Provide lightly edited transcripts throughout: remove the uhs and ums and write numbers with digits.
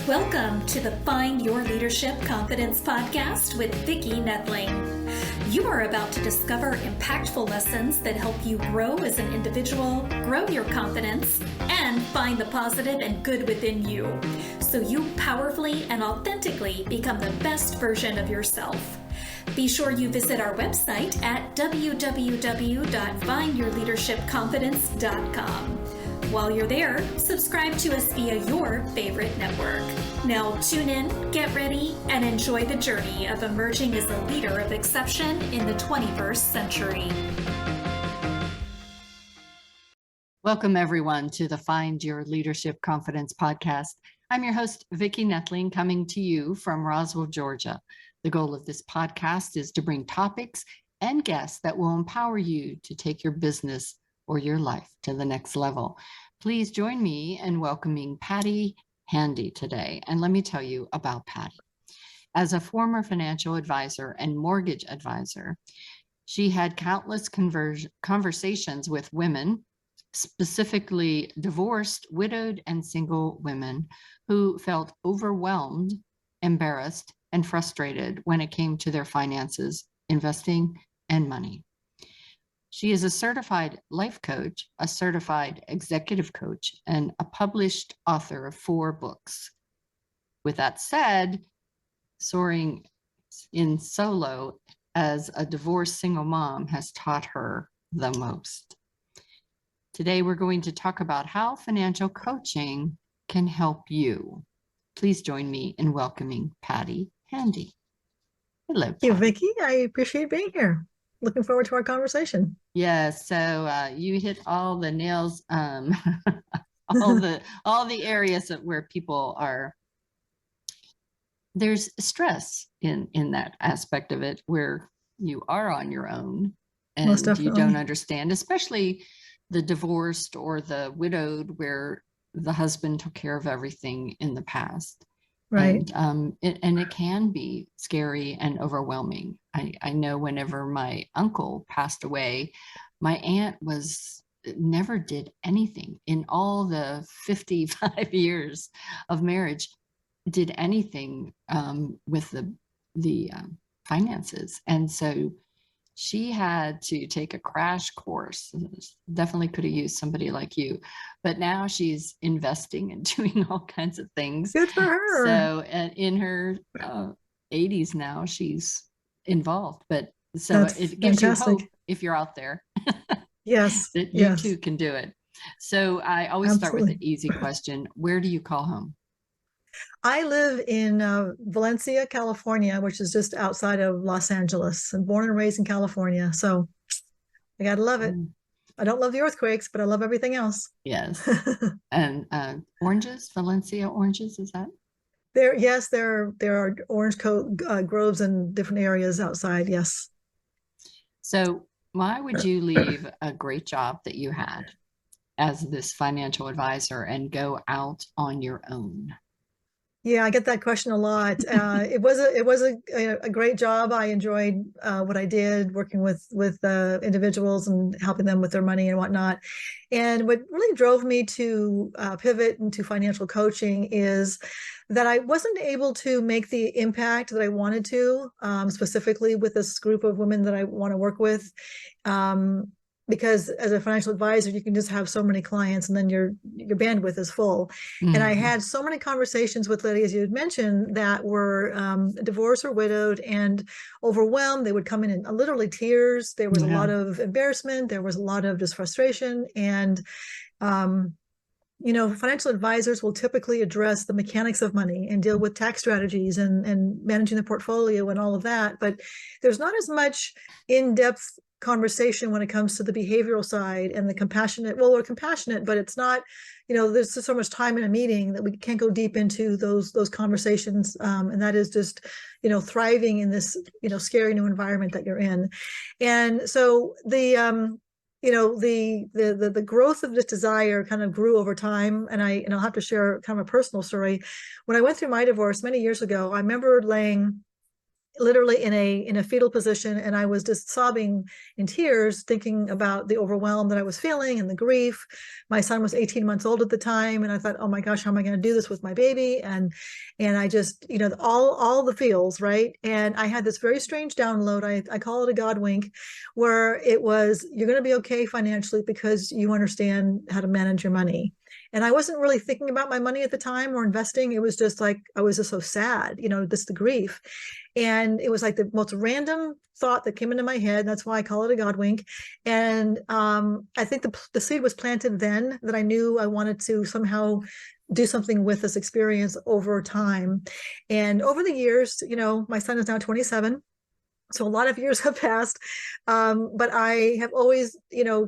Welcome to the Find Your Leadership Confidence podcast with Vicki Nedling. You are about to discover impactful lessons that help you grow as an individual, grow your confidence, and find the positive and good within you, so you powerfully and authentically become the best version of yourself. Be sure you visit our website at www.findyourleadershipconfidence.com. While you're there, subscribe to us via your favorite network. Now tune in, get ready, and enjoy the journey of emerging as a leader of exception in the 21st century. Welcome, everyone, to the Find Your Leadership Confidence podcast. I'm your host, Vicki Nedling, coming to you from Roswell, Georgia. The goal of this podcast is to bring topics and guests that will empower you to take your business or your life to the next level. Please join me in welcoming Patti Handy today. And let me tell you about Patti. As a former financial advisor and mortgage advisor, she had countless conversations with women, specifically divorced, widowed, and single women who felt overwhelmed, embarrassed, and frustrated when it came to their finances, investing, and money. She is a certified life coach, a certified executive coach, and a published author of 4 books. With that said, soaring in solo as a divorced single mom has taught her the most. Today, we're going to talk about how financial coaching can help you. Please join me in welcoming Patti Handy. Hello, Thank you, Vicki. I appreciate being here. Looking forward to our conversation. Yes, so you hit all the nails, all the areas where people are. There's stress in that aspect of it, where you are on your own and you don't understand, especially the divorced or the widowed, where the husband took care of everything in the past. Right. And it can be scary and overwhelming. I know whenever my uncle passed away, my aunt never did anything in all the 55 years of marriage, did anything with the finances. And so she had to take a crash course. Definitely could have used somebody like you, but now she's investing and doing all kinds of things. Good for her. So in her 80s now, she's involved. But so That's it gives fantastic. you hope if you're out there. Yes. That you too can do it. So I always start with an easy question. Where do you call home? I live in Valencia, California, which is just outside of Los Angeles. I'm born and raised in California, so I gotta love it. I don't love the earthquakes, but I love everything else. Yes. And oranges, Valencia oranges, is that? There are orange groves in different areas outside. Yes. So why would you leave a great job that you had as this financial advisor and go out on your own? Yeah, I get that question a lot. It was a great job. I enjoyed what I did, working with individuals and helping them with their money and whatnot. And what really drove me to pivot into financial coaching is that I wasn't able to make the impact that I wanted to, specifically with this group of women that I want to work with. Because as a financial advisor, you can just have so many clients and then your bandwidth is full. Mm-hmm. And I had so many conversations with ladies you had mentioned that were divorced or widowed and overwhelmed. They would come in literally tears. There was a lot of embarrassment. There was a lot of just frustration. And, financial advisors will typically address the mechanics of money and deal with tax strategies and managing the portfolio and all of that. But there's not as much in-depth conversation when it comes to the behavioral side and the compassionate. Well, we're compassionate, but it's not, there's just so much time in a meeting that we can't go deep into those conversations. And that is just, thriving in this, scary new environment that you're in. And so the growth of this desire kind of grew over time. And I'll have to share kind of a personal story. When I went through my divorce many years ago, I remember laying literally in a fetal position, and I was just sobbing in tears, thinking about the overwhelm that I was feeling and the grief. My son was 18 months old at the time, and I thought, oh my gosh, how am I going to do this with my baby? And I just, all the feels, right? And I had this very strange download. I call it a God wink, where it was, you're going to be okay financially because you understand how to manage your money. And I wasn't really thinking about my money at the time or investing. It was just like, I was just so sad, just the grief. And it was like the most random thought that came into my head. That's why I call it a God wink. And I think the seed was planted then, that I knew I wanted to somehow do something with this experience over time. And over the years, my son is now 27. So a lot of years have passed, but I have always,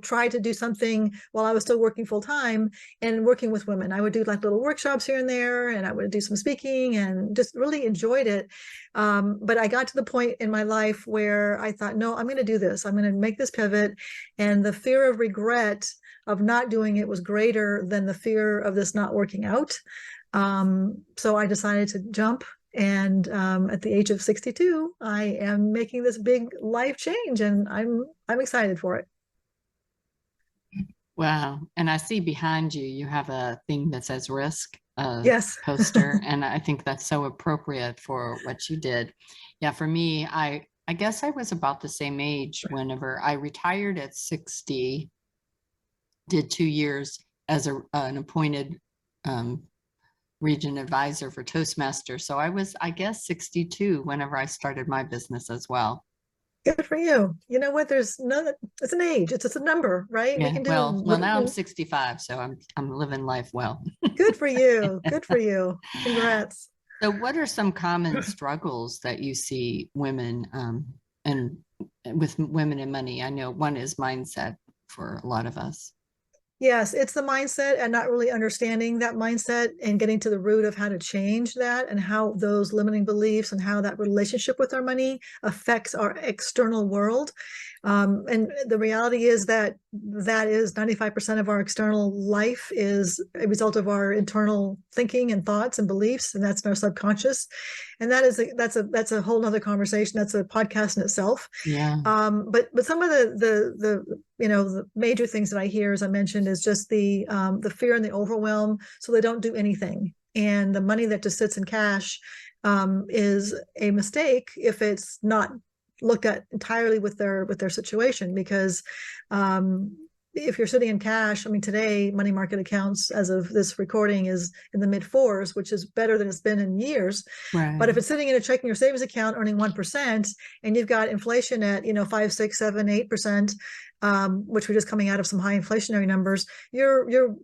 tried to do something while I was still working full time and working with women. I would do like little workshops here and there, and I would do some speaking, and just really enjoyed it. But I got to the point in my life where I thought, no, I'm going to do this. I'm going to make this pivot. And the fear of regret of not doing it was greater than the fear of this not working out. So I decided to jump. And at the age of 62, I am making this big life change, and I'm excited for it. Wow. And I see behind you, you have a thing that says risk, Yes. poster. And I think that's so appropriate for what you did. Yeah, for me, I guess I was about the same age whenever I retired at 60, did 2 years as an appointed region advisor for Toastmasters. So I was, I guess, 62 whenever I started my business as well. Good for you. You know what? It's an age. It's a number, right? Yeah. We can do Well, now I'm 65, so I'm living life well. Good for you. Good for you. Congrats. So what are some common struggles that you see women and with women and money? I know one is mindset for a lot of us. Yes, it's the mindset, and not really understanding that mindset and getting to the root of how to change that, and how those limiting beliefs and how that relationship with our money affects our external world. And the reality is that is 95% of our external life is a result of our internal thinking and thoughts and beliefs, and that's in our subconscious. And that's a whole nother conversation. That's a podcast in itself. Yeah. But some of the major things that I hear, as I mentioned, is just the fear and the overwhelm. So they don't do anything, and the money that just sits in cash is a mistake if it's not looked at entirely with their situation. Because if you're sitting in cash, I mean, today money market accounts, as of this recording, is in the mid 4s, which is better than it's been in years. Right. But if it's sitting in a checking or savings account earning 1%, and you've got inflation at 5, 6, 7, 8%, which we're just coming out of some high inflationary numbers, you're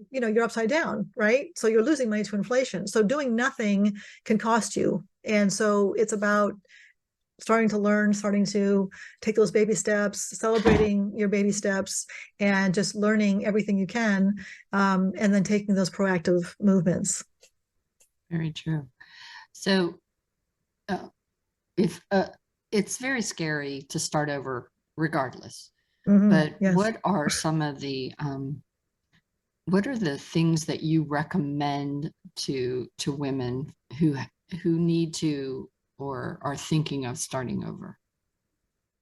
upside down, right? So you're losing money to inflation. So doing nothing can cost you. And so it's about starting to take those baby steps, celebrating your baby steps, and just learning everything you can, and then taking those proactive movements. Very true. So if it's very scary to start over regardless, but Yes. what are some of the what are the things that you recommend to women who need to or are thinking of starting over?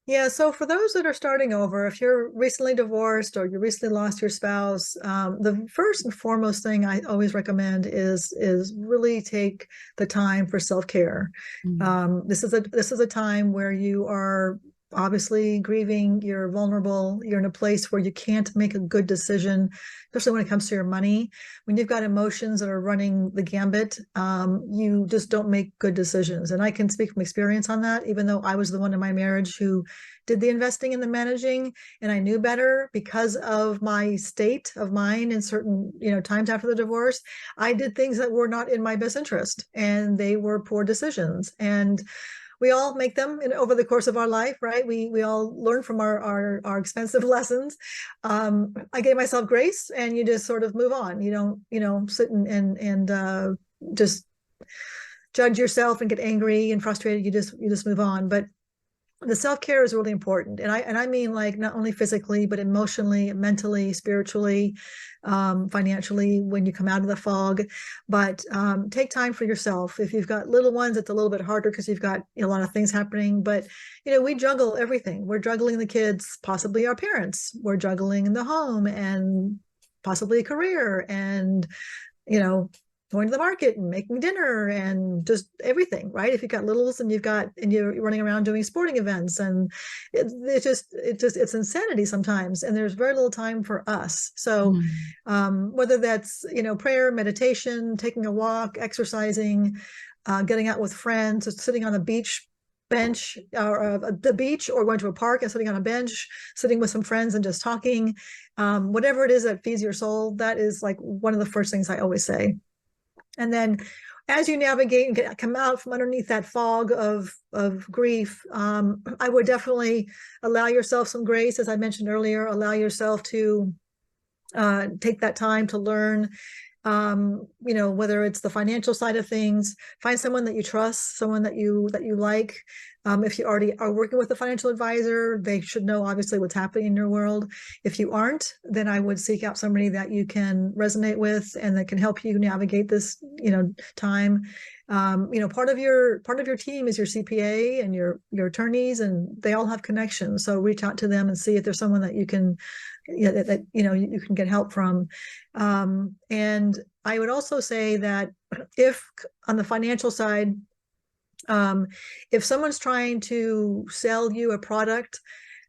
Yeah, so for those that are starting over, if you're recently divorced or you recently lost your spouse, the first and foremost thing I always recommend is really take the time for self-care. Mm-hmm. This is a time where you are obviously grieving, you're vulnerable, you're in a place where you can't make a good decision, especially when it comes to your money. When you've got emotions that are running the gambit, you just don't make good decisions. And I can speak from experience on that, even though I was the one in my marriage who did the investing and the managing, and I knew better because of my state of mind in certain, times after the divorce. I did things that were not in my best interest, and they were poor decisions. And we all make them over the course of our life, right? We all learn from our expensive lessons. I gave myself grace, and you just sort of move on. You don't, sit and just judge yourself and get angry and frustrated. You just move on. But the self-care is really important. And I mean, like, not only physically, but emotionally, mentally, spiritually, financially, when you come out of the fog. But take time for yourself. If you've got little ones, it's a little bit harder because you've got a lot of things happening. But, we juggle everything. We're juggling the kids, possibly our parents. We're juggling in the home and possibly a career and, going to the market and making dinner and just everything, right? If you've got littles and you're running around doing sporting events, and it's insanity sometimes, and there's very little time for us. So whether that's prayer, meditation, taking a walk, exercising, getting out with friends, or sitting on a beach bench or the beach, or going to a park and sitting on a bench, sitting with some friends and just talking, whatever it is that feeds your soul, that is like one of the first things I always say. And then as you navigate and come out from underneath that fog of grief, I would definitely allow yourself some grace. As I mentioned earlier, allow yourself to take that time to learn, whether it's the financial side of things. Find someone that you trust, someone that you like. If you already are working with a financial advisor, they should know obviously what's happening in your world. If you aren't, then I would seek out somebody that you can resonate with and that can help you navigate this, time. Part of your team is your CPA and your attorneys, and they all have connections. So reach out to them and see if there's someone that you can, that you can get help from. And I would also say that if on the financial side, if someone's trying to sell you a product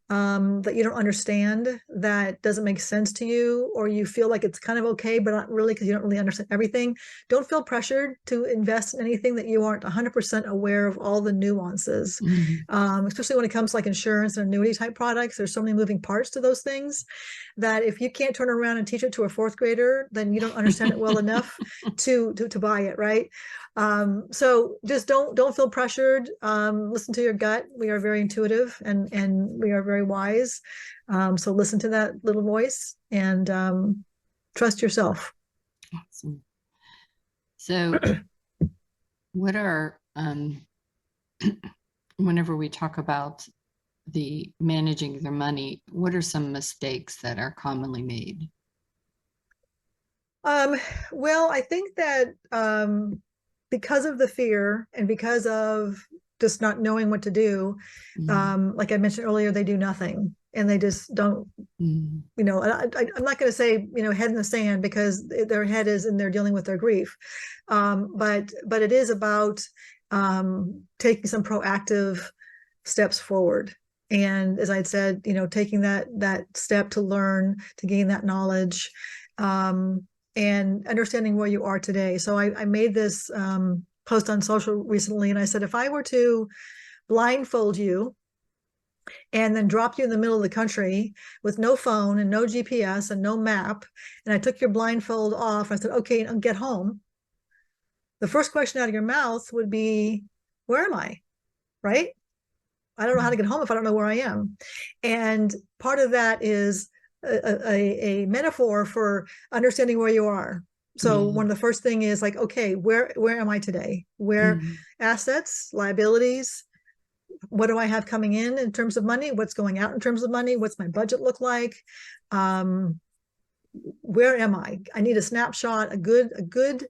that you don't understand, that doesn't make sense to you, or you feel like it's kind of okay, but not really because you don't really understand everything, don't feel pressured to invest in anything that you aren't 100% aware of all the nuances, especially when it comes to like insurance and annuity type products. There's so many moving parts to those things that if you can't turn around and teach it to a fourth grader, then you don't understand it well enough to buy it, right? So just don't feel pressured. Listen to your gut. We are very intuitive and we are very wise. So listen to that little voice and trust yourself. Awesome. So what are, whenever we talk about the managing their money, what are some mistakes that are commonly made? Well, I think that because of the fear and because of just not knowing what to do, like I mentioned earlier, they do nothing and they just don't, I'm not going to say, head in the sand, because their head is in there dealing with their grief. But it is about taking some proactive steps forward. And as I said, taking that step to learn, to gain that knowledge, and understanding where you are today. So I made this post on social recently, and I said, if I were to blindfold you and then drop you in the middle of the country with no phone and no GPS and no map, and I took your blindfold off, I said, okay, and get home, the first question out of your mouth would be, where am I? Right? I don't know how to get home if I don't know where I am. And part of that is a metaphor for understanding where you are. So one of the first thing is like, okay, where am I today? Where assets, liabilities, what do I have coming in terms of money? What's going out in terms of money? What's my budget look like? Where am I? I need a snapshot, a good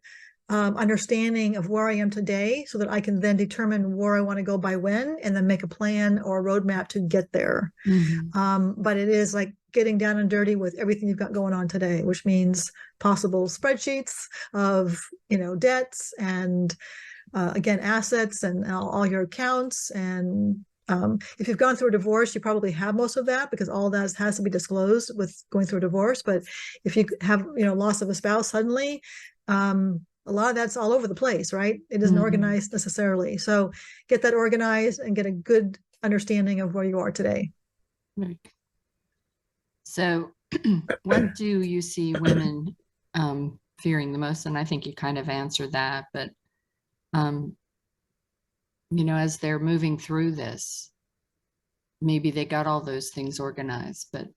understanding of where I am today, so that I can then determine where I want to go by when, and then make a plan or a roadmap to get there. But it is like getting down and dirty with everything you've got going on today, which means possible spreadsheets of, debts and again, assets and all your accounts. And if you've gone through a divorce, you probably have most of that, because all that has to be disclosed with going through a divorce. But if you have, loss of a spouse suddenly, a lot of that's all over the place, right? It isn't organized necessarily. So get that organized and get a good understanding of where you are today. Right. So what do you see women fearing the most? And I think you kind of answered that, but as they're moving through this, maybe they got all those things organized, but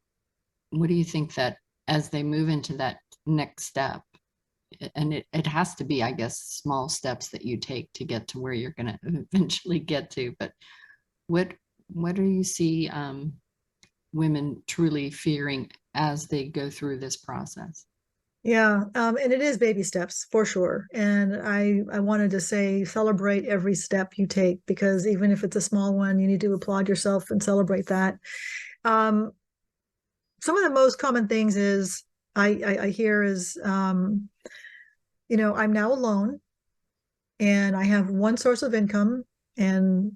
what do you think that as they move into that next step, and it has to be, I guess, small steps that you take to get to where you're going to eventually get to, but what What do you see women truly fearing as they go through this process? Yeah, and it is baby steps for sure. And I wanted to say celebrate every step you take, because even if it's a small one, you need to applaud yourself and celebrate that. Um, some of the most common things is I hear is I'm now alone and I have one source of income, and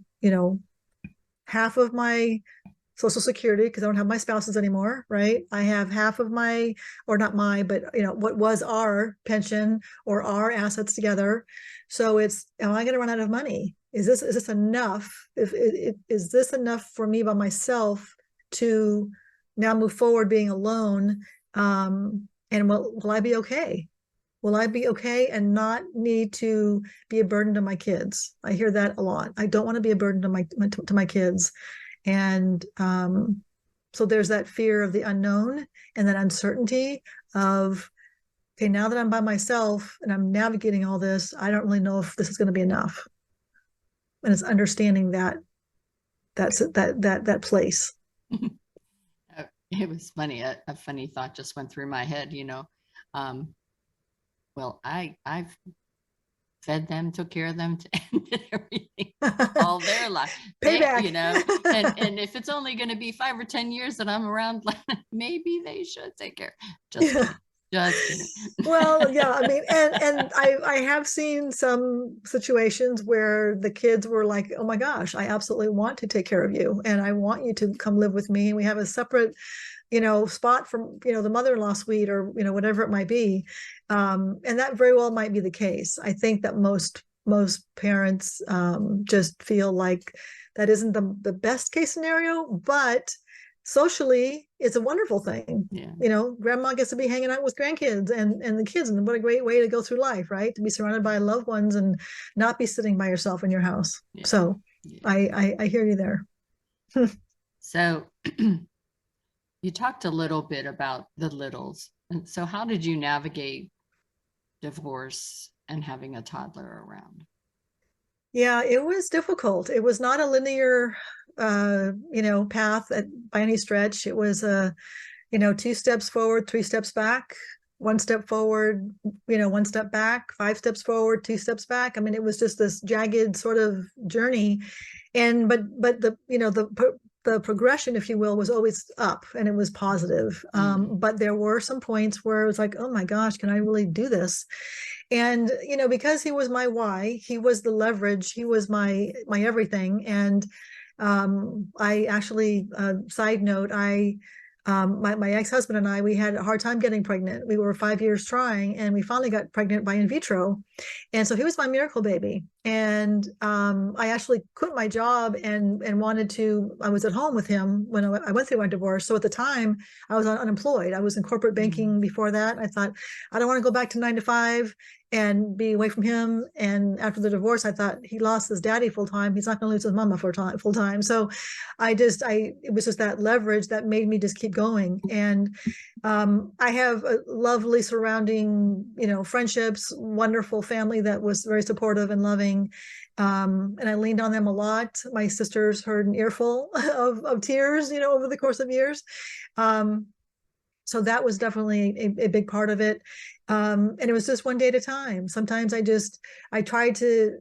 half of my Social Security, because I don't have my spouses anymore, right? I have half of my, or not my, but what was our pension or our assets together. So am I going to run out of money? Is this enough? Is this enough for me by myself to now move forward being alone? And will I be okay? Will I be okay and not need to be a burden to my kids? I hear that a lot. I don't want to be a burden to my kids. And so there's that fear of the unknown and that uncertainty of, okay, now that I'm by myself and I'm navigating all this, I don't really know if this is going to be enough. And it's understanding that place. It was funny. A funny thought just went through my head, well, I've fed them, took care of them, and did everything all their life. Payback. And if it's only going to be 5 or 10 years that I'm around, maybe they should take care. Just kidding. Just kidding. Well, yeah, I mean, and I have seen some situations where the kids were like, oh my gosh, I absolutely want to take care of you and I want you to come live with me. And we have a separate spot from the mother-in-law suite or whatever it might be, and that very well might be the case. I think that most parents just feel like that isn't the best case scenario, but socially it's a wonderful thing. Grandma gets to be hanging out with grandkids and the kids, and what a great way to go through life, right? To be surrounded by loved ones and not be sitting by yourself in your house. So I hear you there. So you talked a little bit about the littles. And so how did you navigate divorce and having a toddler around? Yeah, it was difficult. It was not a linear, path by any stretch. It was 2 steps forward, 3 steps back, 1 step forward, 1 step back, 5 steps forward, 2 steps back. I mean, it was just this jagged sort of journey. And but the progression, if you will, was always up and it was positive. But there were some points where it was like, oh my gosh, can I really do this? And because he was my why, he was the leverage, he was my everything. And I actually, side note, my ex-husband and I, we had a hard time getting pregnant. We were 5 years trying, and we finally got pregnant by in vitro. And so he was my miracle baby. And I actually quit my job and I was at home with him when I went through my divorce. So at the time I was unemployed. I was in corporate banking before that. I thought, I don't want to go back to 9 to 5 and be away from him. And after the divorce, I thought, he lost his daddy full time. He's not going to lose his mama full time. So it was just that leverage that made me just keep going. And I have a lovely surrounding, friendships, wonderful family that was very supportive and loving. And I leaned on them a lot. My sisters heard an earful of tears, over the course of years. So that was definitely a big part of it. And it was just one day at a time. Sometimes I tried to,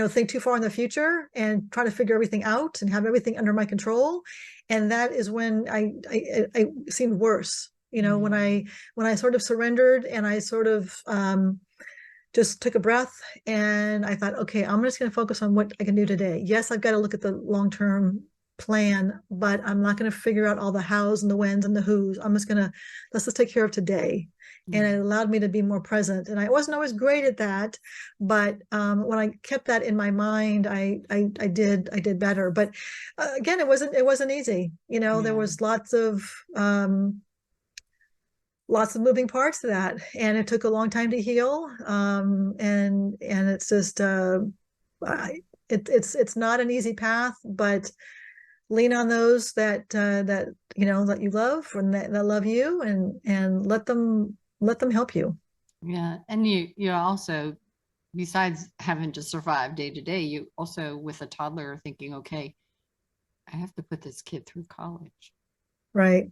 think too far in the future and try to figure everything out and have everything under my control. And that is when I seemed worse, when I sort of surrendered and I sort of just took a breath and I thought, okay, I'm just going to focus on what I can do today. Yes, I've got to look at the long-term plan, but I'm not going to figure out all the hows and the whens and the whos. Let's just take care of today. And it allowed me to be more present. And I wasn't always great at that, but when I kept that in my mind, I did better. But again, it wasn't easy. There was lots of moving parts to that, and it took a long time to heal. And it's just it's not an easy path, but lean on those that you love and that love you, and let them help you. Yeah. And you also, besides having to survive day to day, you also, with a toddler, are thinking, okay, I have to put this kid through college. Right.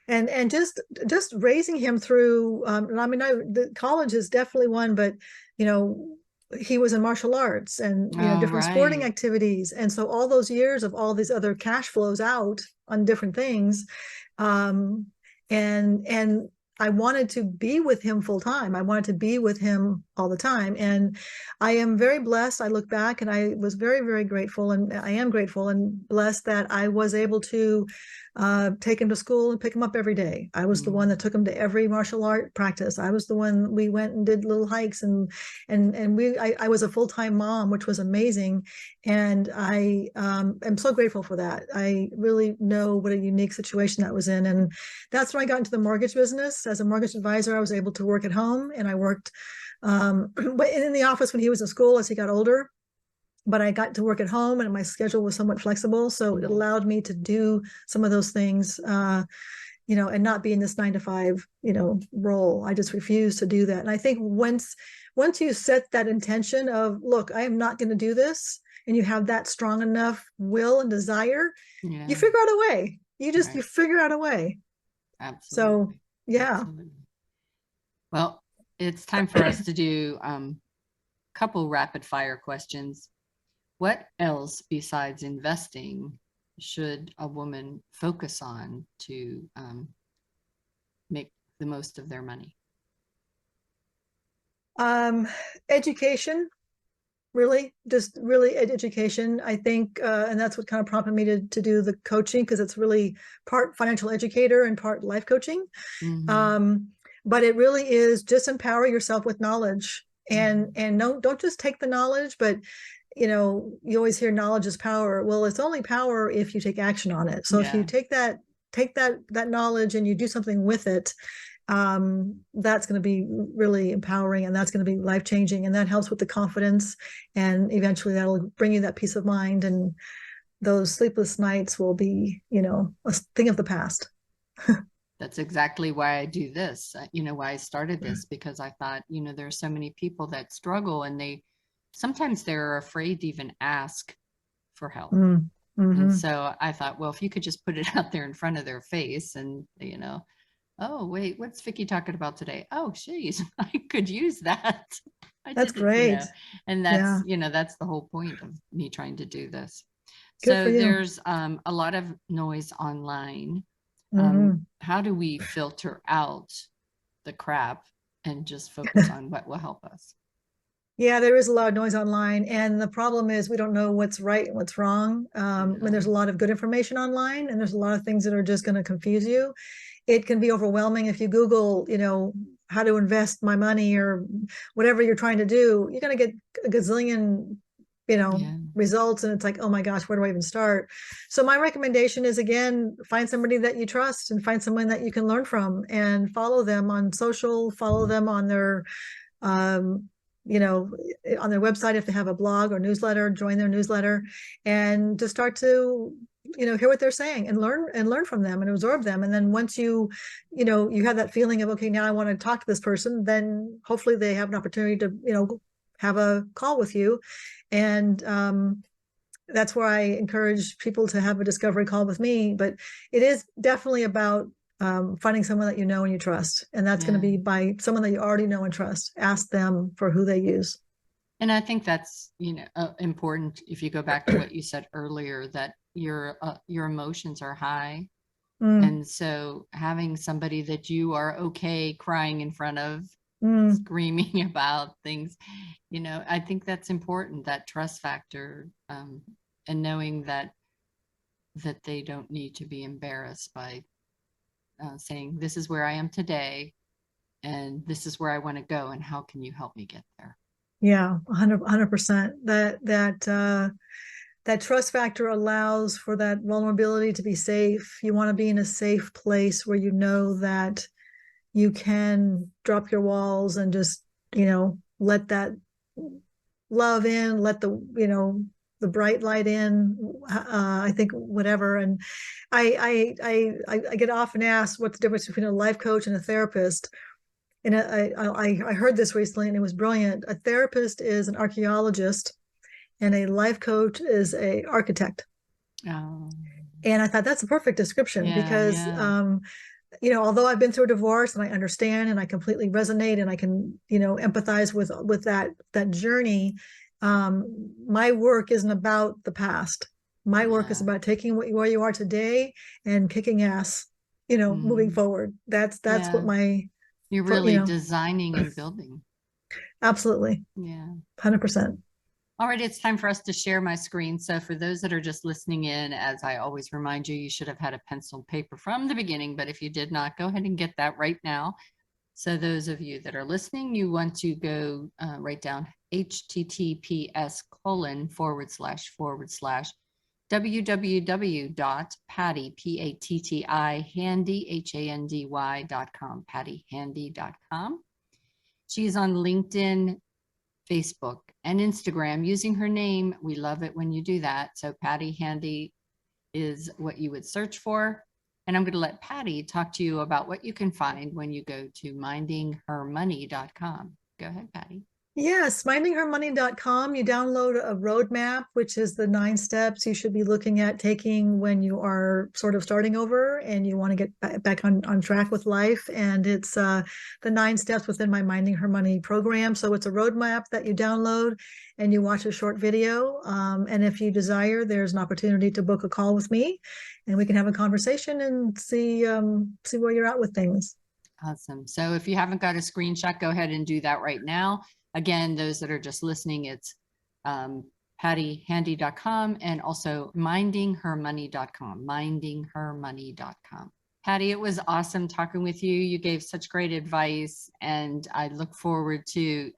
And just raising him through, and I mean, the college is definitely one, but you know, he was in martial arts and different sporting activities, and so all those years of all these other cash flows out on different things, and I wanted to be with him full time. I wanted to be with him all the time, and I am very blessed. I look back and I was very, very grateful, and I am grateful and blessed that I was able to take him to school and pick him up every day. I was the one that took him to every martial art practice. I was the one, we went and did little hikes, and I was a full-time mom, which was amazing. And I am so grateful for that. I really know what a unique situation that was in. And that's when I got into the mortgage business. As a mortgage advisor, I was able to work at home, and I worked but in the office when he was in school as he got older. But I got to work at home, and my schedule was somewhat flexible, so it allowed me to do some of those things, and not be in this 9 to 5, role. I just refused to do that. And I think once you set that intention of, look, I am not going to do this, and you have that strong enough will and desire, you figure out a way. You figure out a way. Absolutely. So, yeah. Absolutely. Well, it's time for us to do a couple rapid fire questions. What else besides investing should a woman focus on to make the most of their money? Education, really, just really education. I think, and that's what kind of prompted me to do the coaching, because it's really part financial educator and part life coaching. But it really is just empower yourself with knowledge, and don't just take the knowledge, but you always hear knowledge is power. Well, it's only power if you take action on it. So if you take that knowledge and you do something with it, that's going to be really empowering, and that's going to be life-changing, and that helps with the confidence, and eventually that'll bring you that peace of mind, and those sleepless nights will be, a thing of the past. That's exactly why I do this. Why I started this, because I thought, there are so many people that struggle, and sometimes they're afraid to even ask for help. And so I thought, well, if you could just put it out there in front of their face, and oh wait, what's Vicki talking about today? Oh, geez, I could use that. That's great. And that's that's the whole point of me trying to do this. Good so for you. There's a lot of noise online. How do we filter out the crap and just focus on what will help us? Yeah, there is a lot of noise online, and the problem is we don't know what's right and what's wrong. And there's a lot of good information online, and there's a lot of things that are just going to confuse you. It can be overwhelming if you Google, how to invest my money or whatever you're trying to do. You're going to get a gazillion, results, and it's like, oh my gosh, where do I even start? So my recommendation is, again, find somebody that you trust, and find someone that you can learn from, and follow them on social, follow them on their on their website. If they have a blog or newsletter, join their newsletter, and to start to hear what they're saying, and learn from them and absorb them. And then once you have that feeling of, okay, now I want to talk to this person, then hopefully they have an opportunity to have a call with you. And that's where I encourage people to have a discovery call with me. But it is definitely about finding someone that you know and you trust. And that's going to be by someone that you already know and trust. Ask them for who they use. And I think that's, important. If you go back to what you said earlier, that your emotions are high. And so having somebody that you are okay crying in front of, screaming about things, I think that's important, that trust factor, and knowing that they don't need to be embarrassed by saying, this is where I am today, and this is where I want to go, and how can you help me get there? Yeah, 100%. That trust factor allows for that vulnerability to be safe. You want to be in a safe place where you know that you can drop your walls and just, let that love in, let the bright light in, I think, whatever. And I get often asked what's the difference between a life coach and a therapist. And I heard this recently, and it was brilliant. A therapist is an archaeologist, and a life coach is an architect. Oh, And I thought that's a perfect description because, although I've been through a divorce and I understand and I completely resonate and I can, empathize with that journey. My work isn't about the past. My work is about taking where you are today and kicking ass, moving forward. That's what you're really designing and building. Absolutely. Yeah. 100%. All right, it's time for us to share my screen. So for those that are just listening in, as I always remind you, you should have had a pencil and paper from the beginning, but if you did not, go ahead and get that right now. So those of you that are listening, you want to go write down https:// www.pattihandy.com, pattihandy.com. She's on LinkedIn, Facebook, and Instagram using her name. We love it when you do that. So Patti Handy is what you would search for. And I'm going to let Patti talk to you about what you can find when you go to mindinghermoney.com. Go ahead, Patti. Yes, mindinghermoney.com. You download a roadmap, which is the 9 steps you should be looking at taking when you are sort of starting over and you want to get back on track with life. And it's the 9 steps within my Minding Her Money program. So it's a roadmap that you download and you watch a short video. And if you desire, there's an opportunity to book a call with me and we can have a conversation and see where you're at with things. Awesome. So if you haven't got a screenshot, go ahead and do that right now. Again, those that are just listening, it's pattihandy.com and also mindinghermoney.com, mindinghermoney.com. Patti, it was awesome talking with you. You gave such great advice, and I look forward to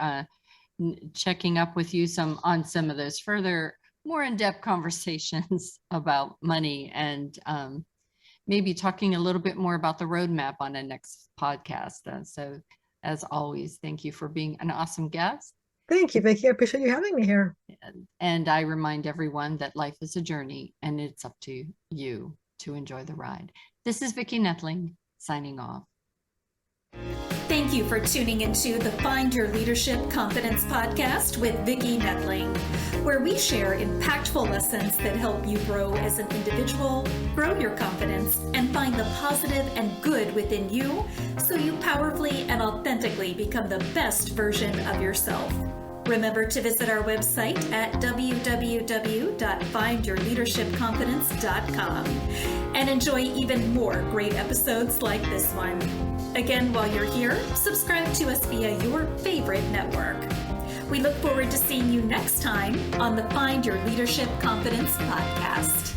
checking up with you on some of those further, more in-depth conversations about money and maybe talking a little bit more about the roadmap on the next podcast. So as always, thank you for being an awesome guest. Thank you, Vicki. I appreciate you having me here. And I remind everyone that life is a journey and it's up to you to enjoy the ride. This is Vicki Nettling signing off. Thank you for tuning into the Find Your Leadership Confidence podcast with Vicki Nettling, where we share impactful lessons that help you grow as an individual, grow your confidence, and find the positive and good within you so you powerfully and authentically become the best version of yourself. Remember to visit our website at www.findyourleadershipconfidence.com and enjoy even more great episodes like this one. Again, while you're here, subscribe to us via your favorite network. We look forward to seeing you next time on the Find Your Leadership Confidence podcast.